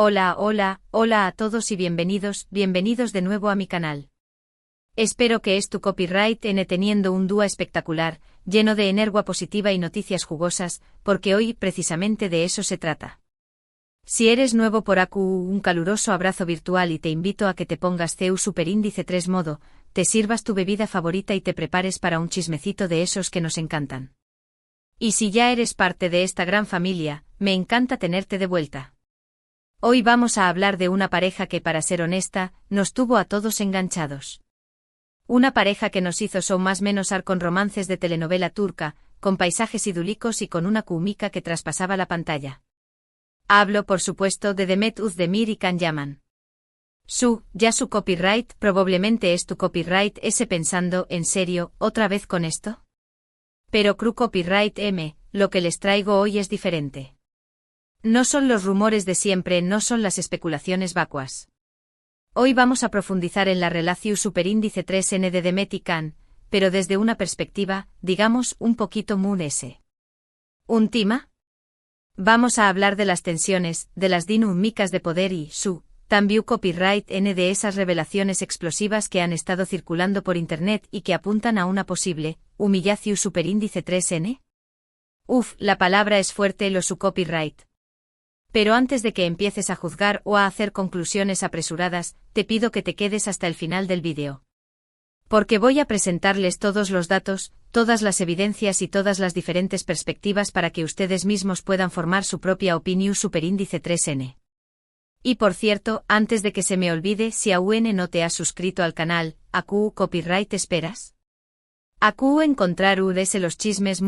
Hola a todos y bienvenidos de nuevo a mi canal. Espero que tu copyright teniendo un día espectacular, lleno de energía positiva y noticias jugosas, porque hoy precisamente de eso se trata. Si eres nuevo por aquí, un caluroso abrazo virtual y te invito a que te pongas CEU Superíndice 3 modo, te sirvas tu bebida favorita y te prepares para un chismecito de esos que nos encantan. Y si ya eres parte de esta gran familia, me encanta tenerte de vuelta. Hoy vamos a hablar de una pareja que, para ser honesta, nos tuvo a todos enganchados. Una pareja que nos hizo más menos con romances de telenovela turca, con paisajes idílicos y con una química que traspasaba la pantalla. Hablo, por supuesto, de Demet Özdemir y Can Yaman. Su copyright probablemente es tu copyright pensando, ¿en serio, otra vez con esto? Pero copyright lo que les traigo hoy es diferente. No son los rumores de siempre, no son las especulaciones vacuas. Hoy vamos a profundizar en la relación Superíndice 3N de Demet y Can, pero desde una perspectiva, digamos, un poquito ¿Un tema? Vamos a hablar de las tensiones, de las dinámicas de poder y también copyright de esas revelaciones explosivas que han estado circulando por internet y que apuntan a una posible humillación Superíndice 3N. La palabra es fuerte, su copyright. Pero antes de que empieces a juzgar o a hacer conclusiones apresuradas, te pido que te quedes hasta el final del vídeo. Porque voy a presentarles todos los datos, todas las evidencias y todas las diferentes perspectivas para que ustedes mismos puedan formar su propia opinión Superíndice 3N. Y por cierto, antes de que se me olvide, si aún no te has suscrito al canal, ¿a qué copyright esperas? ¿A qué encontrar los chismes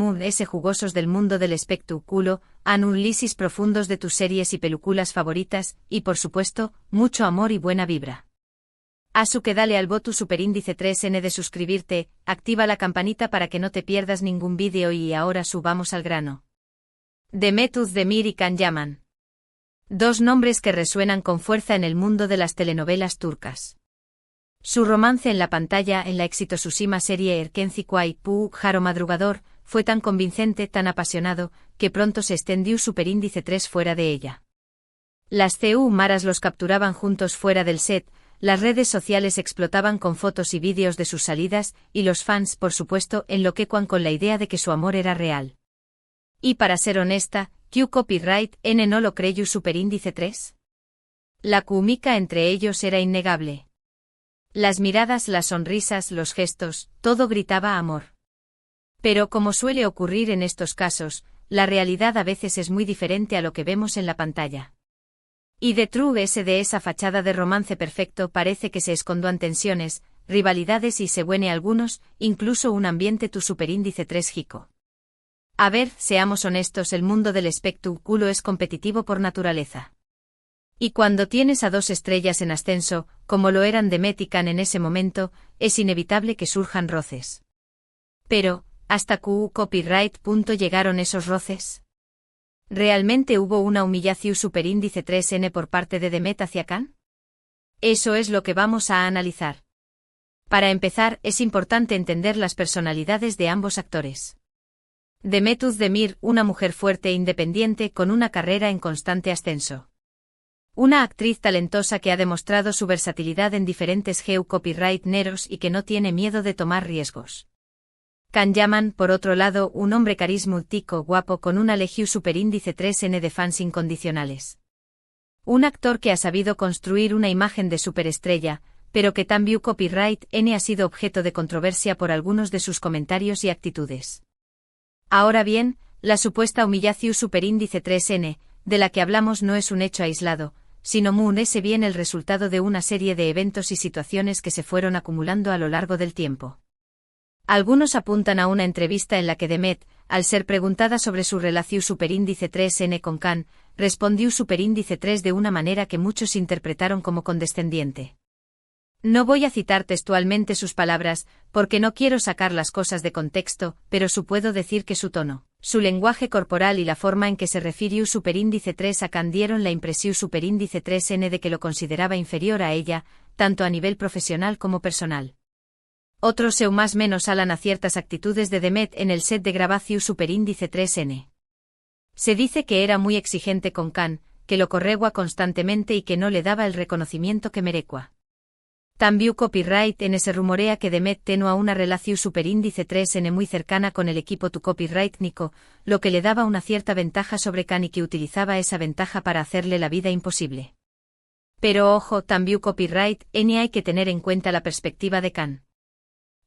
jugosos del mundo del espectáculo, análisis profundos de tus series y películas favoritas, y por supuesto, mucho amor y buena vibra? Que dale al botón Superíndice 3N de suscribirte, activa la campanita para que no te pierdas ningún vídeo y ahora subamos al grano. Demet Özdemir y Can Yaman. Dos nombres que resuenan con fuerza en el mundo de las telenovelas turcas. Su romance en la pantalla en la exitosísima serie Erkenci Kuay Jaro Madrugador fue tan convincente, tan apasionado, que pronto se extendió Superíndice 3 fuera de ella. Las maras los capturaban juntos fuera del set, las redes sociales explotaban con fotos y vídeos de sus salidas, y los fans, por supuesto, enloquecuan con la idea de que su amor era real. Y para ser honesta, ¿qué copyright no lo creyó Superíndice 3? La química entre ellos era innegable. Las miradas, las sonrisas, los gestos, todo gritaba amor. Pero como suele ocurrir en estos casos, la realidad a veces es muy diferente a lo que vemos en la pantalla. Y detrás de esa fachada de romance perfecto parece que se escondan tensiones, rivalidades y se buene algunos, incluso un ambiente tu Superíndice 3 jico. A ver, seamos honestos, el mundo del espectáculo es competitivo por naturaleza. Y cuando tienes a dos estrellas en ascenso, como lo eran Demet y Can en ese momento, es inevitable que surjan roces. Pero, ¿hasta qué copyright punto llegaron esos roces? ¿Realmente hubo una humillación Superíndice 3N por parte de Demet hacia Can? Eso es lo que vamos a analizar. Para empezar, es importante entender las personalidades de ambos actores. Demet Özdemir, una mujer fuerte e independiente con una carrera en constante ascenso. Una actriz talentosa que ha demostrado su versatilidad en diferentes copyright neros y que no tiene miedo de tomar riesgos. Can Yaman, por otro lado, un hombre carismático, guapo con una legión Superíndice 3N de fans incondicionales. Un actor que ha sabido construir una imagen de superestrella, pero que también copyright ha sido objeto de controversia por algunos de sus comentarios y actitudes. Ahora bien, la supuesta humillación Superíndice 3N, de la que hablamos no es un hecho aislado, sino bien el resultado de una serie de eventos y situaciones que se fueron acumulando a lo largo del tiempo. Algunos apuntan a una entrevista en la que Demet, al ser preguntada sobre su relación Superíndice 3N con Can, respondió Superíndice 3 de una manera que muchos interpretaron como condescendiente. No voy a citar textualmente sus palabras, porque no quiero sacar las cosas de contexto, pero puedo decir que su tono, su lenguaje corporal y la forma en que se refirió Superíndice 3 a Can dieron la impresión Superíndice 3N de que lo consideraba inferior a ella, tanto a nivel profesional como personal. Otros más menos alan a ciertas actitudes de Demet en el set de grabación Superíndice 3N. Se dice que era muy exigente con Can, que lo corregua constantemente y que no le daba el reconocimiento que merecua. También copyright N se rumorea que Demet tenía una relación superíndice 3N muy cercana con el equipo tu copyright Nico, lo que le daba una cierta ventaja sobre Khan y que utilizaba esa ventaja para hacerle la vida imposible. Pero ojo, también copyright N hay que tener en cuenta la perspectiva de Khan.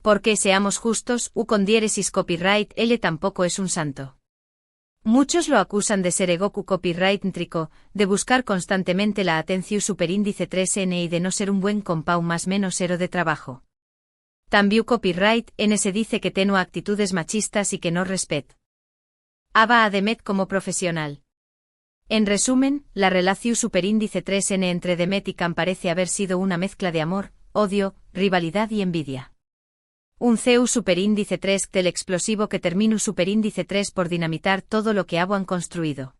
Porque seamos justos, con diéresis copyright L tampoco es un santo. Muchos lo acusan de ser egoku copyright ntrico, de buscar constantemente la atención superíndice 3N y de no ser un buen compau más menos ero de trabajo. También copyright N se dice que tenía actitudes machistas y que no respet. Aba a Demet como profesional. En resumen, la relación superíndice 3N entre Demet y Khan parece haber sido una mezcla de amor, odio, rivalidad y envidia. Un CEU superíndice 3 del explosivo que termina superíndice 3 por dinamitar todo lo que han construido.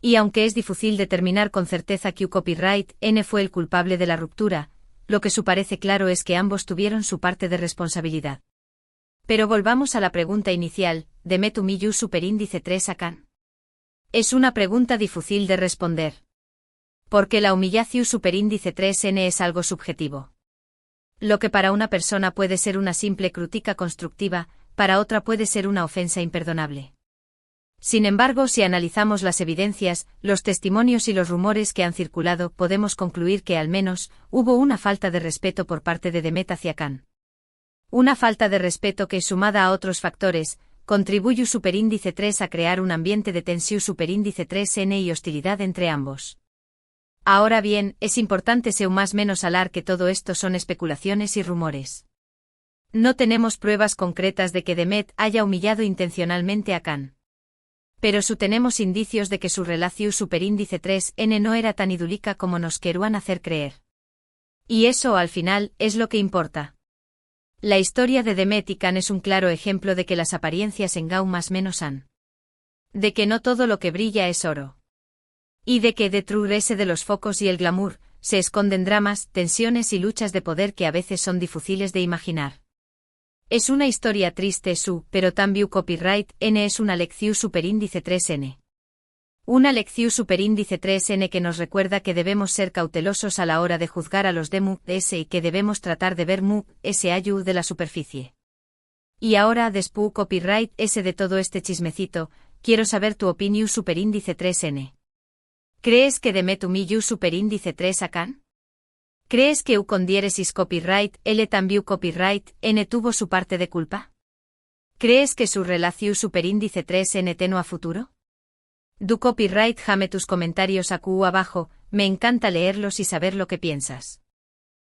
Y aunque es difícil determinar con certeza que copyright N fue el culpable de la ruptura, lo que su parece claro es que ambos tuvieron su parte de responsabilidad. Pero volvamos a la pregunta inicial, ¿Demet humilló superíndice 3 a Khan? Es una pregunta difícil de responder. Porque la humillación superíndice 3N es algo subjetivo. Lo que para una persona puede ser una simple crítica constructiva, para otra puede ser una ofensa imperdonable. Sin embargo, si analizamos las evidencias, los testimonios y los rumores que han circulado, podemos concluir que al menos, hubo una falta de respeto por parte de Demet hacia Khan. Una falta de respeto que, sumada a otros factores, contribuye superíndice 3 a crear un ambiente de tensión superíndice 3N y hostilidad entre ambos. Ahora bien, es importante ser más menos hablar que todo esto son especulaciones y rumores. No tenemos pruebas concretas de que Demet haya humillado intencionalmente a Khan. Pero tenemos indicios de que su relación superíndice 3N no era tan idílica como nos querían hacer creer. Y eso, al final, es lo que importa. La historia de Demet y Khan es un claro ejemplo de que las apariencias engau más menos han. De que no todo lo que brilla es oro. Y de que detrás de los focos y el glamour, se esconden dramas, tensiones y luchas de poder que a veces son difíciles de imaginar. Es una historia triste pero también copyright N es una lección superíndice 3N. Una lección superíndice 3N que nos recuerda que debemos ser cautelosos a la hora de juzgar a los DMU-S y que debemos tratar de ver MU-S de la superficie. Y ahora, después copyright S de todo este chismecito, quiero saber tu opinión superíndice 3N. ¿Crees que Demet humilló superíndice 3 a Khan? ¿Crees que con diéresis copyright L también copyright N tuvo su parte de culpa? ¿Crees que su relación superíndice 3N tenía a futuro? Du copyright jame tus comentarios abajo, me encanta leerlos y saber lo que piensas.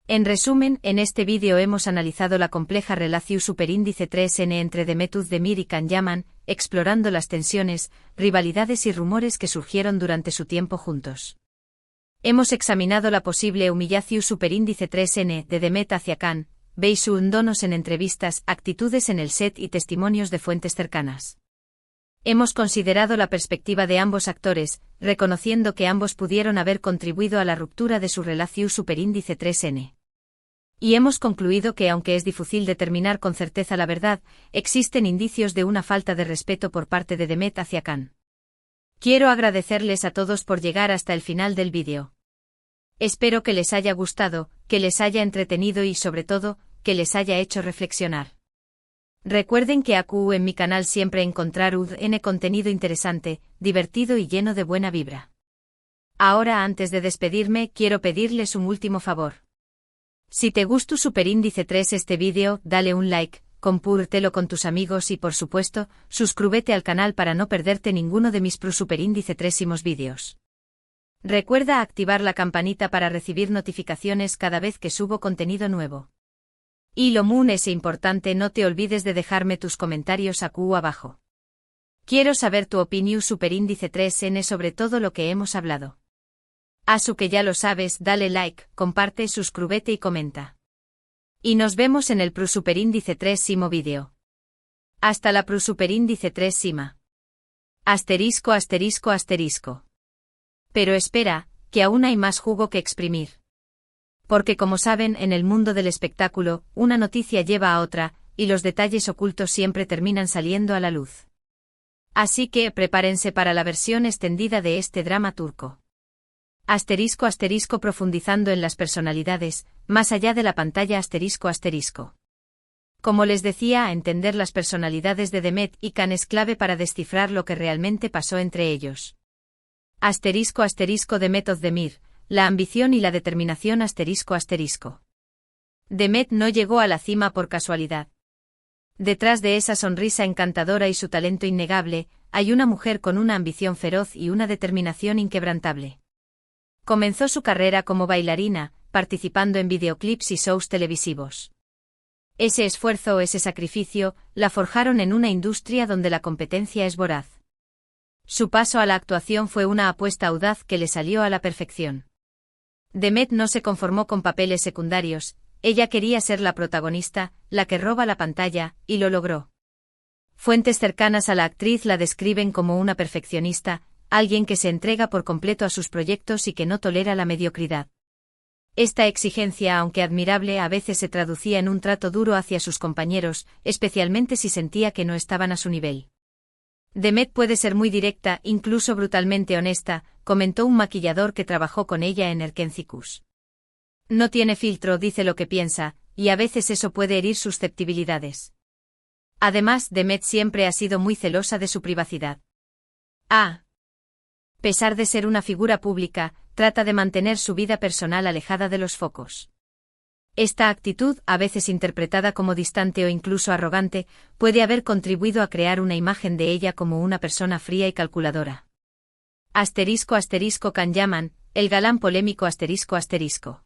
En resumen, en este vídeo hemos analizado la compleja relación superíndice 3N entre Demet Özdemir y Can Yaman, explorando las tensiones, rivalidades y rumores que surgieron durante su tiempo juntos. Hemos examinado la posible humillación superíndice 3N de Demet hacia Can, veis sus donos en entrevistas, actitudes en el set y testimonios de fuentes cercanas. Hemos considerado la perspectiva de ambos actores, reconociendo que ambos pudieron haber contribuido a la ruptura de su relación superíndice 3N. Y hemos concluido que aunque es difícil determinar con certeza la verdad, existen indicios de una falta de respeto por parte de Demet hacia Can. Quiero agradecerles a todos por llegar hasta el final del vídeo. Espero que les haya gustado, que les haya entretenido y sobre todo, que les haya hecho reflexionar. Recuerden que aquí en mi canal siempre encontrarán contenido interesante, divertido y lleno de buena vibra. Ahora antes de despedirme quiero pedirles un último favor. Si te gustó superíndice 3 este vídeo, dale un like, compártelo con tus amigos y por supuesto, suscríbete al canal para no perderte ninguno de mis superíndice 3 vídeos. Recuerda activar la campanita para recibir notificaciones cada vez que subo contenido nuevo. Y lo es importante, no te olvides de dejarme tus comentarios abajo. Quiero saber tu opinión superíndice 3N sobre todo lo que hemos hablado. Que ya lo sabes, dale like, comparte, suscríbete y comenta. Y nos vemos en el superíndice 3 vídeo. Hasta la superíndice 3 sima. Asterisco asterisco asterisco. Pero espera, que aún hay más jugo que exprimir. Porque como saben, en el mundo del espectáculo, una noticia lleva a otra, y los detalles ocultos siempre terminan saliendo a la luz. Así que prepárense para la versión extendida de este drama turco. Asterisco asterisco profundizando en las personalidades, más allá de la pantalla asterisco asterisco. Como les decía, entender las personalidades de Demet y Can es clave para descifrar lo que realmente pasó entre ellos. Asterisco asterisco Demet Özdemir, la ambición y la determinación asterisco asterisco. Demet no llegó a la cima por casualidad. Detrás de esa sonrisa encantadora y su talento innegable, hay una mujer con una ambición feroz y una determinación inquebrantable. Comenzó su carrera como bailarina, participando en videoclips y shows televisivos. Ese esfuerzo, ese sacrificio, la forjaron en una industria donde la competencia es voraz. Su paso a la actuación fue una apuesta audaz que le salió a la perfección. Demet no se conformó con papeles secundarios, ella quería ser la protagonista, la que roba la pantalla, y lo logró. Fuentes cercanas a la actriz la describen como una perfeccionista, alguien que se entrega por completo a sus proyectos y que no tolera la mediocridad. Esta exigencia, aunque admirable, a veces se traducía en un trato duro hacia sus compañeros, especialmente si sentía que no estaban a su nivel. Demet puede ser muy directa, incluso brutalmente honesta, comentó un maquillador que trabajó con ella en Erkencicus. No tiene filtro, dice lo que piensa, y a veces eso puede herir susceptibilidades. Además, Demet siempre ha sido muy celosa de su privacidad. A pesar de ser una figura pública, trata de mantener su vida personal alejada de los focos. Esta actitud, a veces interpretada como distante o incluso arrogante, puede haber contribuido a crear una imagen de ella como una persona fría y calculadora. Asterisco asterisco Can Yaman, el galán polémico asterisco asterisco.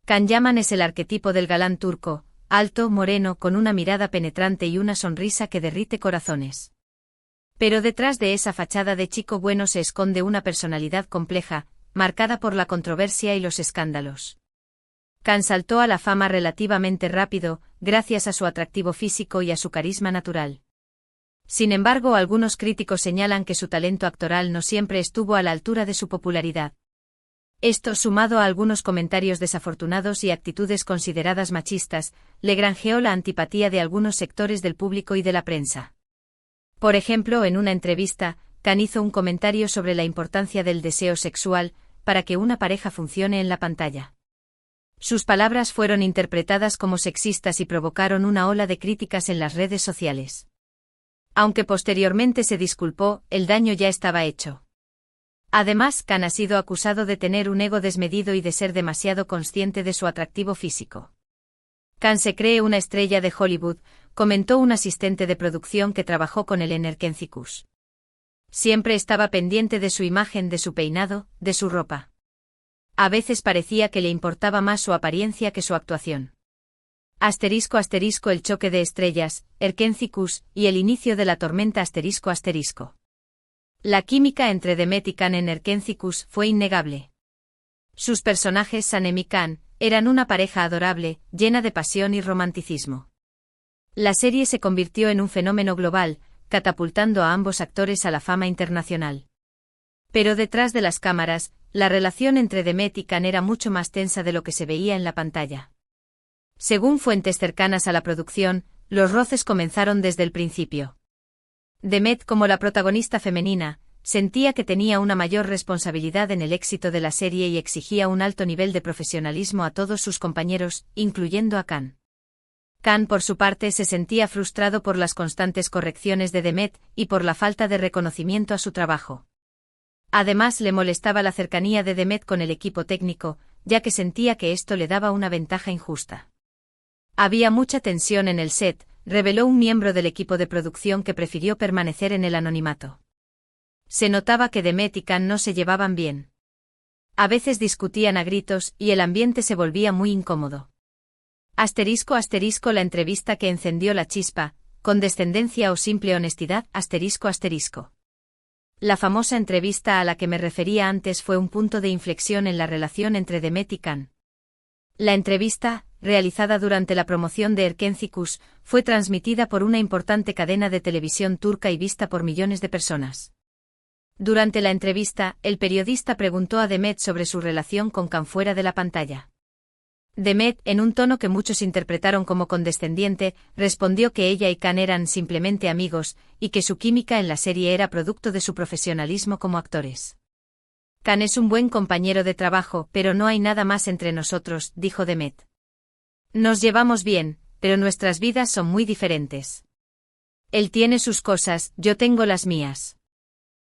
Can Yaman es el arquetipo del galán turco, alto, moreno, con una mirada penetrante y una sonrisa que derrite corazones. Pero detrás de esa fachada de chico bueno se esconde una personalidad compleja, marcada por la controversia y los escándalos. Can saltó a la fama relativamente rápido, gracias a su atractivo físico y a su carisma natural. Sin embargo, algunos críticos señalan que su talento actoral no siempre estuvo a la altura de su popularidad. Esto, sumado a algunos comentarios desafortunados y actitudes consideradas machistas, le granjeó la antipatía de algunos sectores del público y de la prensa. Por ejemplo, en una entrevista, Can hizo un comentario sobre la importancia del deseo sexual para que una pareja funcione en la pantalla. Sus palabras fueron interpretadas como sexistas y provocaron una ola de críticas en las redes sociales. Aunque posteriormente se disculpó, el daño ya estaba hecho. Además, Can ha sido acusado de tener un ego desmedido y de ser demasiado consciente de su atractivo físico. Can se cree una estrella de Hollywood, comentó un asistente de producción que trabajó con él en Erkencicus. Siempre estaba pendiente de su imagen, de su peinado, de su ropa. A veces parecía que le importaba más su apariencia que su actuación. Asterisco asterisco el choque de estrellas, Erkencicus, y el inicio de la tormenta asterisco asterisco. La química entre Demet y Can en Erkencicus fue innegable. Sus personajes, Sanem y Can, eran una pareja adorable, llena de pasión y romanticismo. La serie se convirtió en un fenómeno global, catapultando a ambos actores a la fama internacional. Pero detrás de las cámaras, la relación entre Demet y Can era mucho más tensa de lo que se veía en la pantalla. Según fuentes cercanas a la producción, los roces comenzaron desde el principio. Demet, como la protagonista femenina, sentía que tenía una mayor responsabilidad en el éxito de la serie y exigía un alto nivel de profesionalismo a todos sus compañeros, incluyendo a Can. Can, por su parte, se sentía frustrado por las constantes correcciones de Demet y por la falta de reconocimiento a su trabajo. Además, le molestaba la cercanía de Demet con el equipo técnico, ya que sentía que esto le daba una ventaja injusta. Había mucha tensión en el set, reveló un miembro del equipo de producción que prefirió permanecer en el anonimato. Se notaba que Demet y Can no se llevaban bien. A veces discutían a gritos y el ambiente se volvía muy incómodo. Asterisco asterisco la entrevista que encendió la chispa, condescendencia o simple honestidad, asterisco asterisco. La famosa entrevista a la que me refería antes fue un punto de inflexión en la relación entre Demet y Can. La entrevista, realizada durante la promoción de Erkencicus, fue transmitida por una importante cadena de televisión turca y vista por millones de personas. Durante la entrevista, el periodista preguntó a Demet sobre su relación con Can fuera de la pantalla. Demet, en un tono que muchos interpretaron como condescendiente, respondió que ella y Can eran simplemente amigos, y que su química en la serie era producto de su profesionalismo como actores. Khan es un buen compañero de trabajo, pero no hay nada más entre nosotros, dijo Demet. Nos llevamos bien, pero nuestras vidas son muy diferentes. Él tiene sus cosas, yo tengo las mías.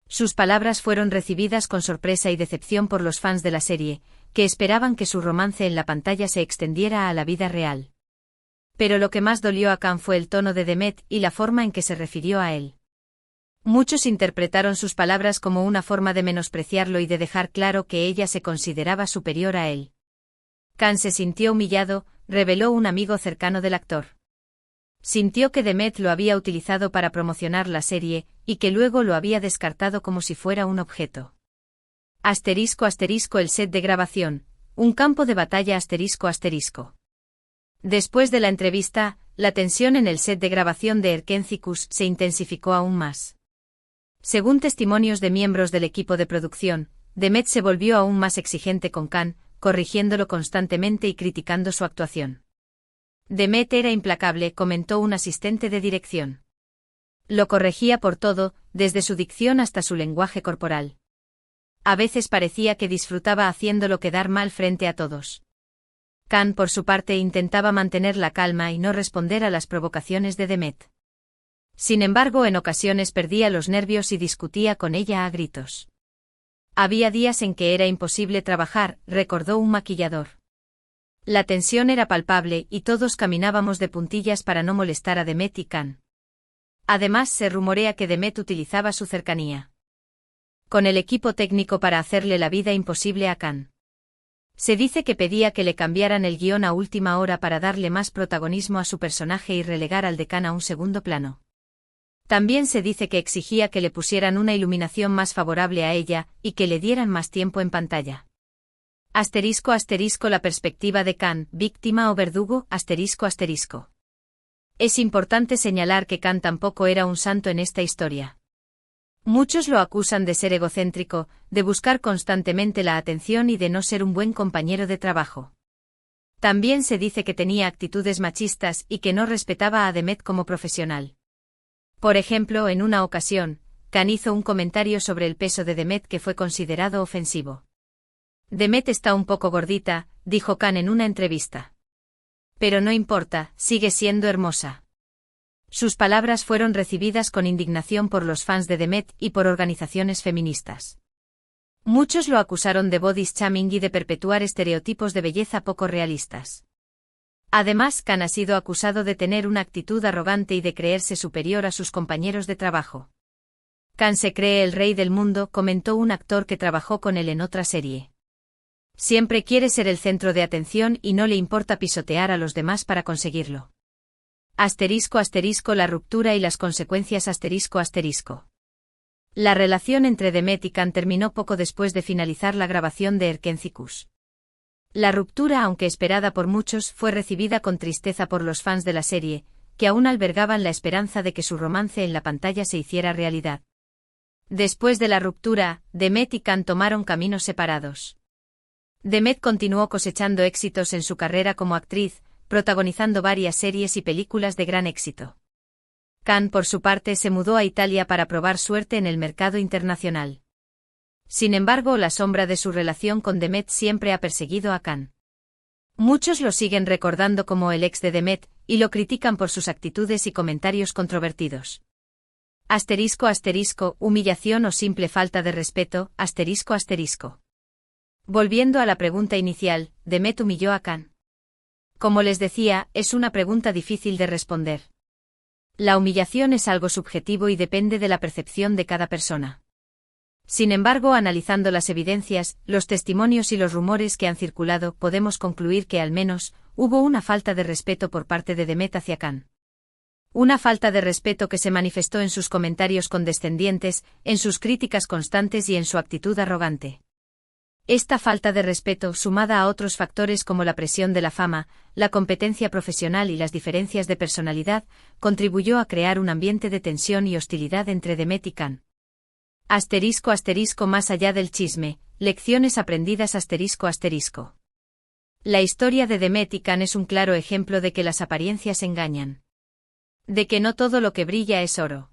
Sus palabras fueron recibidas con sorpresa y decepción por los fans de la serie, que esperaban que su romance en la pantalla se extendiera a la vida real. Pero lo que más dolió a Khan fue el tono de Demet y la forma en que se refirió a él. Muchos interpretaron sus palabras como una forma de menospreciarlo y de dejar claro que ella se consideraba superior a él. Khan se sintió humillado, reveló un amigo cercano del actor. Sintió que Demet lo había utilizado para promocionar la serie, y que luego lo había descartado como si fuera un objeto. *** El set de grabación, un campo de batalla ***. Después de la entrevista, la tensión en el set de grabación de Erkénticos se intensificó aún más. Según testimonios de miembros del equipo de producción, Demet se volvió aún más exigente con Khan, corrigiéndolo constantemente y criticando su actuación. Demet era implacable, comentó un asistente de dirección. Lo corregía por todo, desde su dicción hasta su lenguaje corporal. A veces parecía que disfrutaba haciéndolo quedar mal frente a todos. Khan, por su parte, intentaba mantener la calma y no responder a las provocaciones de Demet. Sin embargo, en ocasiones perdía los nervios y discutía con ella a gritos. Había días en que era imposible trabajar, recordó un maquillador. La tensión era palpable y todos caminábamos de puntillas para no molestar a Demet y Khan. Además, se rumorea que Demet utilizaba su cercanía con el equipo técnico para hacerle la vida imposible a Khan. Se dice que pedía que le cambiaran el guión a última hora para darle más protagonismo a su personaje y relegar al de Khan a un segundo plano. También se dice que exigía que le pusieran una iluminación más favorable a ella y que le dieran más tiempo en pantalla. *** La perspectiva de Khan, víctima o verdugo, ***. Es importante señalar que Khan tampoco era un santo en esta historia. Muchos lo acusan de ser egocéntrico, de buscar constantemente la atención y de no ser un buen compañero de trabajo. También se dice que tenía actitudes machistas y que no respetaba a Demet como profesional. Por ejemplo, en una ocasión, Khan hizo un comentario sobre el peso de Demet que fue considerado ofensivo. Demet está un poco gordita, dijo Khan en una entrevista. Pero no importa, sigue siendo hermosa. Sus palabras fueron recibidas con indignación por los fans de Demet y por organizaciones feministas. Muchos lo acusaron de body shaming y de perpetuar estereotipos de belleza poco realistas. Además, Khan ha sido acusado de tener una actitud arrogante y de creerse superior a sus compañeros de trabajo. Khan se cree el rey del mundo, comentó un actor que trabajó con él en otra serie. Siempre quiere ser el centro de atención y no le importa pisotear a los demás para conseguirlo. *** La ruptura y las consecuencias ***. La relación entre Demet y Khan terminó poco después de finalizar la grabación de Erkénticos. La ruptura, aunque esperada por muchos, fue recibida con tristeza por los fans de la serie, que aún albergaban la esperanza de que su romance en la pantalla se hiciera realidad. Después de la ruptura, Demet y Khan tomaron caminos separados. Demet continuó cosechando éxitos en su carrera como actriz, protagonizando varias series y películas de gran éxito. Khan, por su parte, se mudó a Italia para probar suerte en el mercado internacional. Sin embargo, la sombra de su relación con Demet siempre ha perseguido a Khan. Muchos lo siguen recordando como el ex de Demet, y lo critican por sus actitudes y comentarios controvertidos. ***, humillación o simple falta de respeto, ***. Volviendo a la pregunta inicial, ¿Demet humilló a Khan? Como les decía, es una pregunta difícil de responder. La humillación es algo subjetivo y depende de la percepción de cada persona. Sin embargo, analizando las evidencias, los testimonios y los rumores que han circulado, podemos concluir que al menos, hubo una falta de respeto por parte de Demet hacia Khan. Una falta de respeto que se manifestó en sus comentarios condescendientes, en sus críticas constantes y en su actitud arrogante. Esta falta de respeto, sumada a otros factores como la presión de la fama, la competencia profesional y las diferencias de personalidad, contribuyó a crear un ambiente de tensión y hostilidad entre Demet y Khan. ***, más allá del chisme, lecciones aprendidas ***. La historia de Demet y Khan es un claro ejemplo de que las apariencias engañan. De que no todo lo que brilla es oro.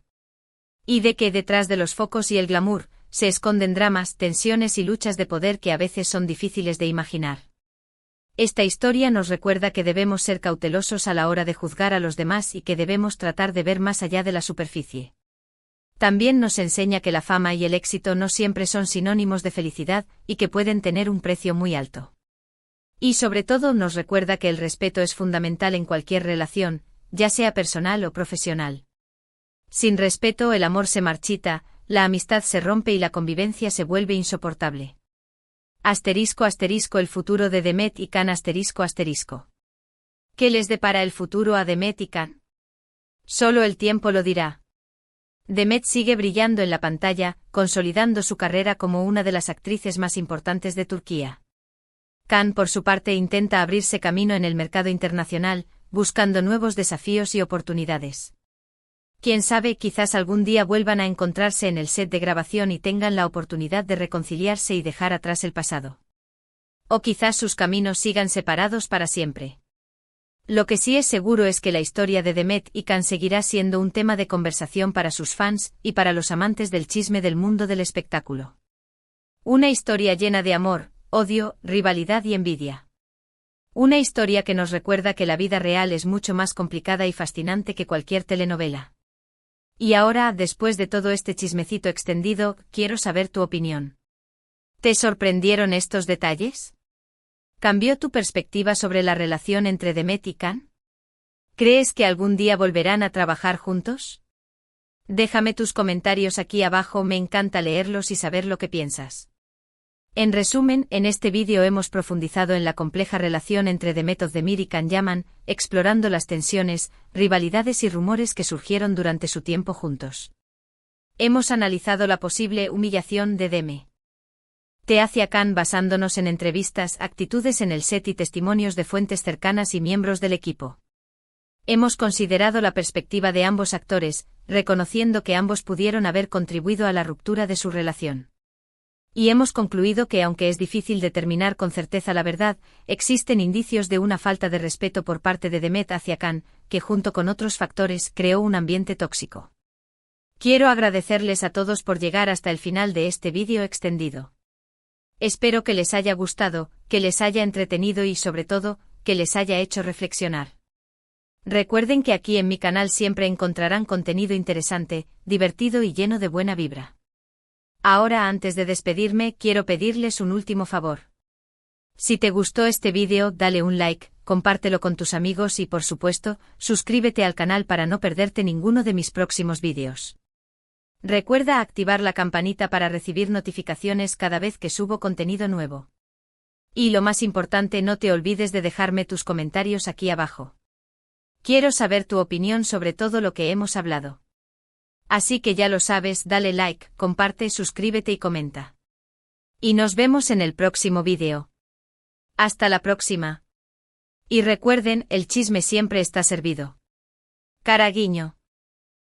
Y de que detrás de los focos y el glamour, se esconden dramas, tensiones y luchas de poder que a veces son difíciles de imaginar. Esta historia nos recuerda que debemos ser cautelosos a la hora de juzgar a los demás y que debemos tratar de ver más allá de la superficie. También nos enseña que la fama y el éxito no siempre son sinónimos de felicidad y que pueden tener un precio muy alto. Y sobre todo nos recuerda que el respeto es fundamental en cualquier relación, ya sea personal o profesional. Sin respeto el amor se marchita, la amistad se rompe y la convivencia se vuelve insoportable. *** El futuro de Demet y Can ***. ¿Qué les depara el futuro a Demet y Can? Solo el tiempo lo dirá. Demet sigue brillando en la pantalla, consolidando su carrera como una de las actrices más importantes de Turquía. Can, por su parte, intenta abrirse camino en el mercado internacional, buscando nuevos desafíos y oportunidades. Quién sabe, quizás algún día vuelvan a encontrarse en el set de grabación y tengan la oportunidad de reconciliarse y dejar atrás el pasado. O quizás sus caminos sigan separados para siempre. Lo que sí es seguro es que la historia de Demet y Can seguirá siendo un tema de conversación para sus fans y para los amantes del chisme del mundo del espectáculo. Una historia llena de amor, odio, rivalidad y envidia. Una historia que nos recuerda que la vida real es mucho más complicada y fascinante que cualquier telenovela. Y ahora, después de todo este chismecito extendido, quiero saber tu opinión. ¿Te sorprendieron estos detalles? ¿Cambió tu perspectiva sobre la relación entre Demet y Can? ¿Crees que algún día volverán a trabajar juntos? Déjame tus comentarios aquí abajo, me encanta leerlos y saber lo que piensas. En resumen, en este vídeo hemos profundizado en la compleja relación entre Demet Özdemir y Can Yaman, explorando las tensiones, rivalidades y rumores que surgieron durante su tiempo juntos. Hemos analizado la posible humillación de Demet hacia Can basándonos en entrevistas, actitudes en el set y testimonios de fuentes cercanas y miembros del equipo. Hemos considerado la perspectiva de ambos actores, reconociendo que ambos pudieron haber contribuido a la ruptura de su relación. Y hemos concluido que aunque es difícil determinar con certeza la verdad, existen indicios de una falta de respeto por parte de Demet hacia Can, que junto con otros factores creó un ambiente tóxico. Quiero agradecerles a todos por llegar hasta el final de este vídeo extendido. Espero que les haya gustado, que les haya entretenido y sobre todo, que les haya hecho reflexionar. Recuerden que aquí en mi canal siempre encontrarán contenido interesante, divertido y lleno de buena vibra. Ahora, antes de despedirme, quiero pedirles un último favor. Si te gustó este vídeo, dale un like, compártelo con tus amigos y, por supuesto, suscríbete al canal para no perderte ninguno de mis próximos vídeos. Recuerda activar la campanita para recibir notificaciones cada vez que subo contenido nuevo. Y lo más importante, no te olvides de dejarme tus comentarios aquí abajo. Quiero saber tu opinión sobre todo lo que hemos hablado. Así que ya lo sabes, dale like, comparte, suscríbete y comenta. Y nos vemos en el próximo vídeo. Hasta la próxima. Y recuerden, el chisme siempre está servido. Cara guiño.